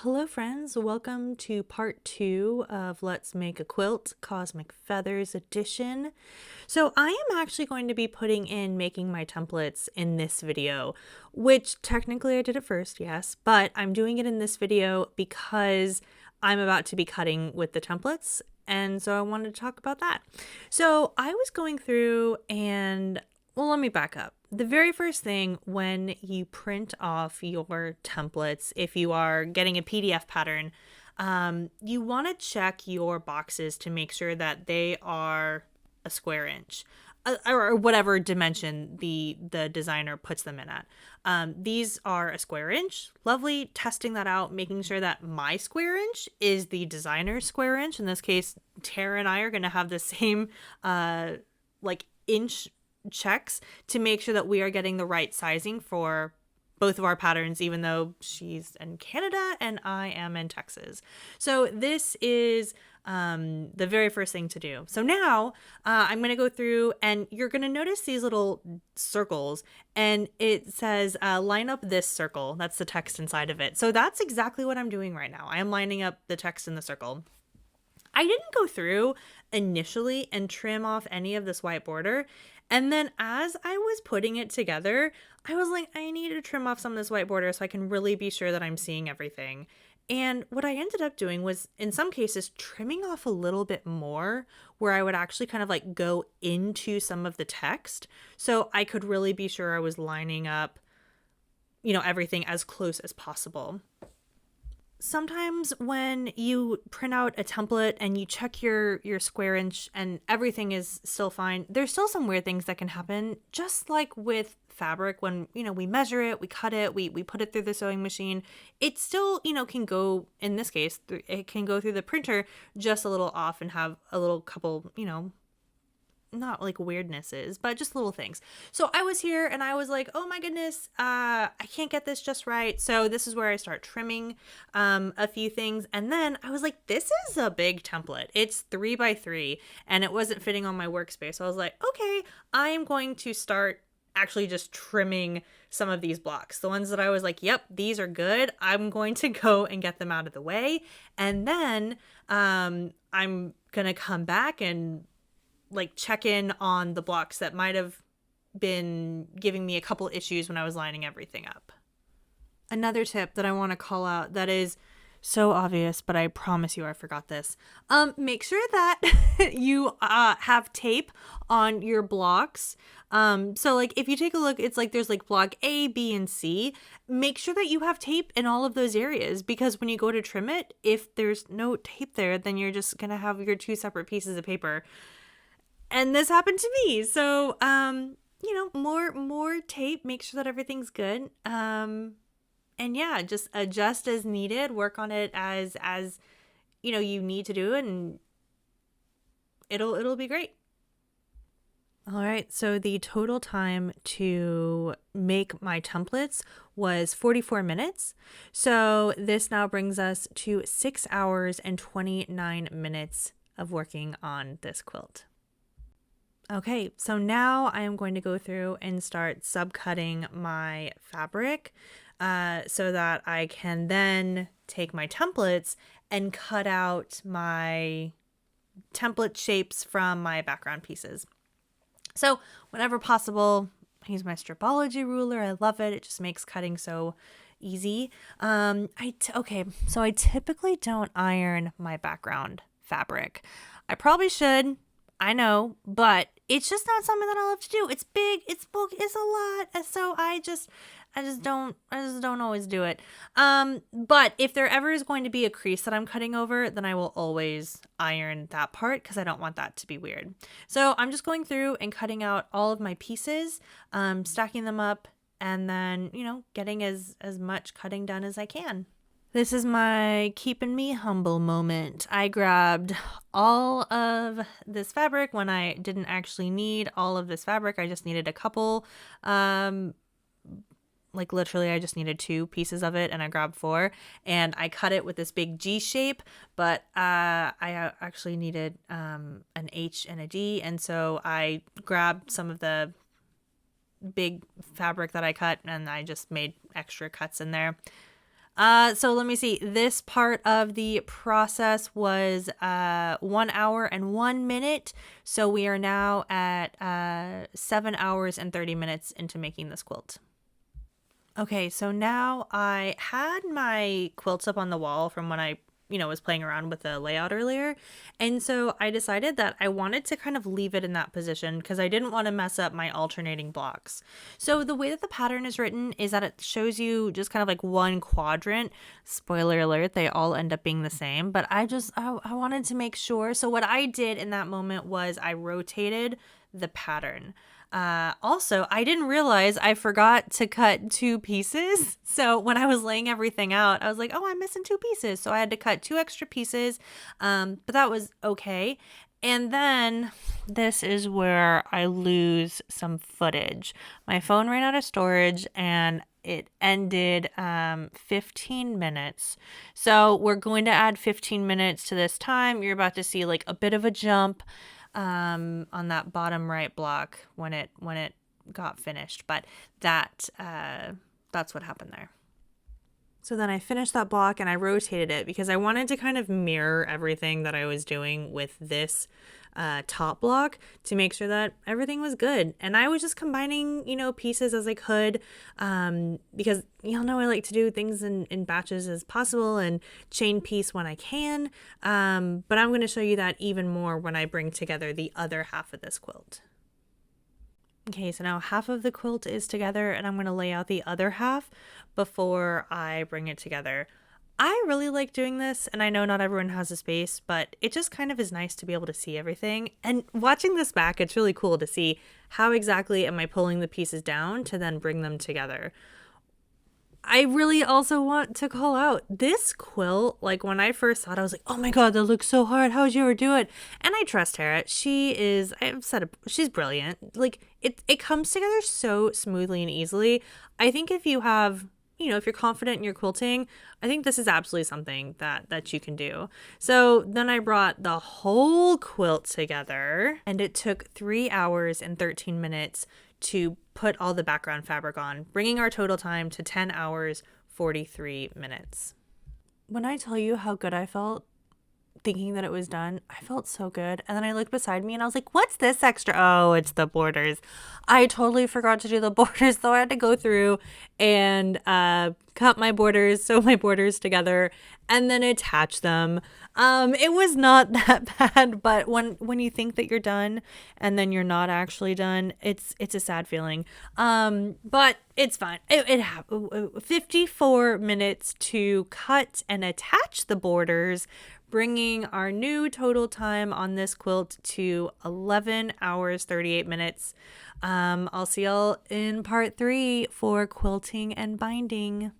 Hello friends, welcome to part 2 of Let's Make a Quilt Cosmic Feathers edition. So I am actually going to be putting in making my templates in this video, which technically I did it first, yes, but I'm doing it in this video because I'm about to be cutting with the templates, and so I wanted to talk about that. So I was going through and well, let me back up. The very first thing when you print off your templates, if you are getting a PDF pattern, you want to check your boxes to make sure that they are a square inch. Or whatever dimension the designer puts them in at. These are a square inch. Lovely. Testing that out, making sure that my square inch is the designer's square inch. In this case, Tara and I are going to have the same inch checks to make sure that we are getting the right sizing for both of our patterns, even though she's in Canada and I am in Texas. So this is the very first thing to do. So now I'm going to go through and you're going to notice these little circles and it says line up this circle. That's the text inside of it. So that's exactly what I'm doing right now. I am lining up the text in the circle. I didn't go through initially and trim off any of this white border. And then as I was putting it together, I was like, I need to trim off some of this white border so I can really be sure that I'm seeing everything. And what I ended up doing was, in some cases, trimming off a little bit more where I would actually kind of like go into some of the text so I could really be sure I was lining up, everything as close as possible. Sometimes when you print out a template and you check your square inch and everything is still fine, there's still some weird things that can happen, just like with fabric. When we measure it, we cut it, we put it through the sewing machine, it still can go, in this case it can go through the printer just a little off and have a little couple not like weirdnesses, but just little things. So I was here and I was like, oh my goodness, I can't get this just right. So this is where I start trimming a few things. And then I was like, this is a big template. It's 3x3 and it wasn't fitting on my workspace. So I was like, okay, I am going to start actually just trimming some of these blocks. The ones that I was like, yep, these are good. I'm going to go and get them out of the way. And then I'm going to come back and check in on the blocks that might have been giving me a couple issues when I was lining everything up. Another tip that I want to call out that is so obvious, but I promise you I forgot this. Make sure that you have tape on your blocks. So if you take a look, it's there's block A, B, and C. Make sure that you have tape in all of those areas, because when you go to trim it, if there's no tape there, then you're just going to have your two separate pieces of paper. And this happened to me. So, more tape, make sure that everything's good. And yeah, just adjust as needed, work on it as you need to do it, and it'll be great. All right, so the total time to make my templates was 44 minutes. So this now brings us to 6 hours and 29 minutes of working on this quilt. Okay, so now I am going to go through and start subcutting my fabric so that I can then take my templates and cut out my template shapes from my background pieces. So whenever possible, I use my stripology ruler. I love it. It just makes cutting so easy. So I typically don't iron my background fabric. I probably should. I know, but it's just not something that I love to do. It's big, it's bulky, it's a lot, and so I just don't always do it. But if there ever is going to be a crease that I'm cutting over, then I will always iron that part because I don't want that to be weird. So I'm just going through and cutting out all of my pieces, stacking them up, and then getting as much cutting done as I can. This is my keeping me humble moment. I grabbed all of this fabric when I didn't actually need all of this fabric. I just needed a couple. Literally, I just needed 2 pieces of it, and I grabbed 4. And I cut it with this big G shape, but I actually needed an H and a D. And so I grabbed some of the big fabric that I cut, and I just made extra cuts in there. So let me see. This part of the process was 1 hour and 1 minute. So we are now at 7 hours and 30 minutes into making this quilt. Okay, so now I had my quilts up on the wall from when I, was playing around with the layout earlier. And so I decided that I wanted to kind of leave it in that position because I didn't want to mess up my alternating blocks. So the way that the pattern is written is that it shows you just kind of like one quadrant. Spoiler alert, they all end up being the same, but I wanted to make sure. So what I did in that moment was I rotated the pattern. Also, I didn't realize I forgot to cut 2 pieces. So when I was laying everything out, I was like, oh, I'm missing 2 pieces. So I had to cut 2 extra pieces. But that was okay. And then this is where I lose some footage. My phone ran out of storage and it ended 15 minutes. So we're going to add 15 minutes to this time. You're about to see like a bit of a jump on that bottom right block when it got finished, but that's what happened there. So then I finished that block and I rotated it because I wanted to kind of mirror everything that I was doing with this top block to make sure that everything was good. And I was just combining, pieces as I could because y'all know I like to do things in batches as possible and chain piece when I can. But I'm going to show you that even more when I bring together the other half of this quilt. Okay, so now half of the quilt is together and I'm going to lay out the other half before I bring it together. I really like doing this, and I know not everyone has a space, but it just kind of is nice to be able to see everything. And watching this back, it's really cool to see how exactly am I pulling the pieces down to then bring them together. I really also want to call out this quilt. Like when I first saw it, I was like, oh my God, that looks so hard. How would you ever do it? And I trust Tara. She's brilliant. Like it comes together so smoothly and easily. I think if you have, if you're confident in your quilting, I think this is absolutely something that you can do. So then I brought the whole quilt together and it took 3 hours and 13 minutes to put all the background fabric on, bringing our total time to 10 hours, 43 minutes. When I tell you how good I felt thinking that it was done, I felt so good. And then I looked beside me and I was like, what's this extra? Oh, it's the borders. I totally forgot to do the borders, so I had to go through and cut my borders, sew my borders together, and then attach them. It was not that bad, but when you think that you're done and then you're not actually done, it's a sad feeling. But it's fine. It happened. 54 minutes to cut and attach the borders, bringing our new total time on this quilt to 11 hours, 38 minutes. I'll see y'all in part 3 for quilting and binding.